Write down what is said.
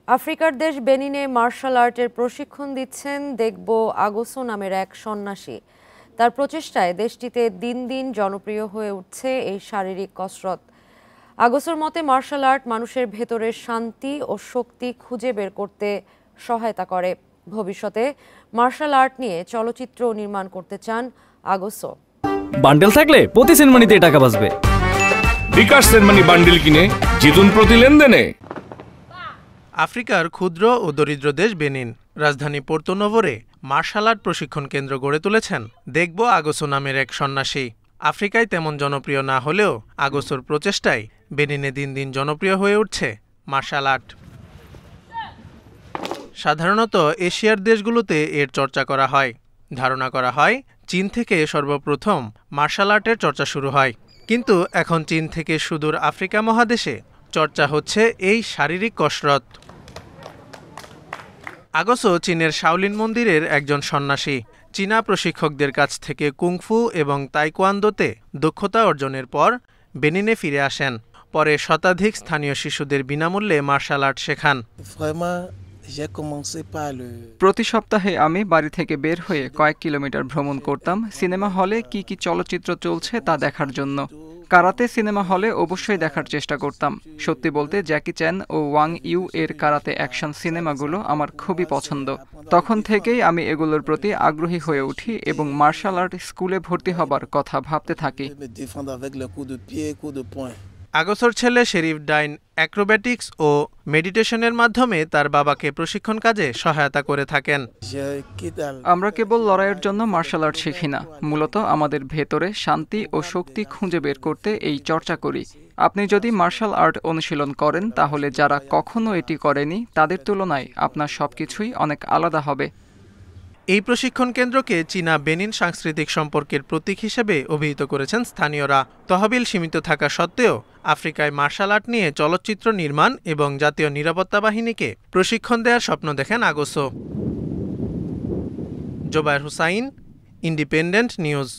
আফ্রিকার দেশ বেনিনে মার্শাল আর্টের প্রশিক্ষণ দিচ্ছেন দেখবো আগোসো নামের এক সন্ন্যাসী। তার প্রচেষ্টায় দেশটিতে দিন দিন জনপ্রিয় হয়ে উঠছে এই শারীরিক কসরত। আগোসোর মতে মার্শাল আর্ট মানুষের ভেতরের শান্তি ও শক্তি খুঁজে বের করতে সহায়তা করে। ভবিষ্যতে মার্শাল আর্ট নিয়ে চলচ্চিত্র নির্মাণ করতে চান আগোসো। বান্ডেল থাকলে প্রতি সেনমানিতে টাকা বাঁচবে। বিকাশ সেনমানি বান্ডেল কিনে জিতুন প্রতি লেনদেনে। আফ্রিকার ক্ষুদ্র ও দরিদ্র দেশ বেনিন রাজধানী পোর্তো নোভোরে মার্শাল আর্ট প্রশিক্ষণ কেন্দ্র গড়ে তুলেছেন দেখবো আগোসো নামের এক সন্ন্যাসী। আফ্রিকায় তেমন জনপ্রিয় না হলেও আগোসোর প্রচেষ্টায় বেনিনে দিন দিন জনপ্রিয় হয়ে উঠছে মার্শাল আর্ট। সাধারণত এশিয়ার দেশগুলোতে এর চর্চা করা হয়। ধারণা করা হয় চীন থেকে সর্বপ্রথম মার্শাল আর্টের চর্চা শুরু হয়, কিন্তু এখন চীন থেকে সুদূর আফ্রিকা মহাদেশে চর্চা হচ্ছে এই শারীরিক কসরত। আগোসো চীনের শাওলিন মন্দিরের একজন সন্ন্যাসী। চীনা প্রশিক্ষকদের কাছ থেকে কুংফু এবং তাইকোয়ান্দোতে দক্ষতা অর্জনের পর বেনিনে ফিরে আসেন। পরে শতাধিক স্থানীয় শিশুদের বিনামূল্যে মার্শাল আর্ট শেখান। প্রতি সপ্তাহে আমি বাড়ি থেকে বের হয়ে কয়েক কিলোমিটার ভ্রমণ করতাম সিনেমা হলে কি কি চলচ্চিত্র চলছে তা দেখার জন্য। কারাতে সিনেমা হলে অবশ্যই দেখার চেষ্টা করতাম। সত্যি বলতে জ্যাকি চ্যান ও ওয়াং ইউ এর কারাতে অ্যাকশন সিনেমাগুলো আমার খুবই পছন্দ। তখন থেকেই আমি এগুলোর প্রতি আগ্রহী হয়ে উঠি এবং মার্শাল আর্ট স্কুলে ভর্তি হবার কথা ভাবতে থাকি। আগোসোর ছেলে শেরিফ ডাইন অ্যাক্রোব্যাটিক্স ও মেডিটেশনের মাধ্যমে তার বাবাকে প্রশিক্ষণ কাজে সহায়তা করে থাকেন। আমরা কেবল লড়াইয়ের জন্য মার্শাল আর্ট শিখি না, মূলত আমাদের ভেতরে শান্তি ও শক্তি খুঁজে বের করতে এই চর্চা করি। আপনি যদি মার্শাল আর্ট অনুশীলন করেন তাহলে যারা কখনো এটি করেনি তাদের তুলনায় আপনার সবকিছুই অনেক আলাদা হবে। এই প্রশিক্ষণ কেন্দ্রকে চীনা বেনিন সাংস্কৃতিক সম্পর্কের প্রতীক হিসেবে অভিহিত করেছেন স্থানীয়রা। তহবিল সীমিত থাকা সত্ত্বেও আফ্রিকায় মার্শাল আর্ট নিয়ে চলচ্চিত্র নির্মাণ এবং জাতীয় নিরাপত্তা বাহিনীকে প্রশিক্ষণ দেওয়ার স্বপ্ন দেখেন আগোসো। Jobayer Hussain, independent news.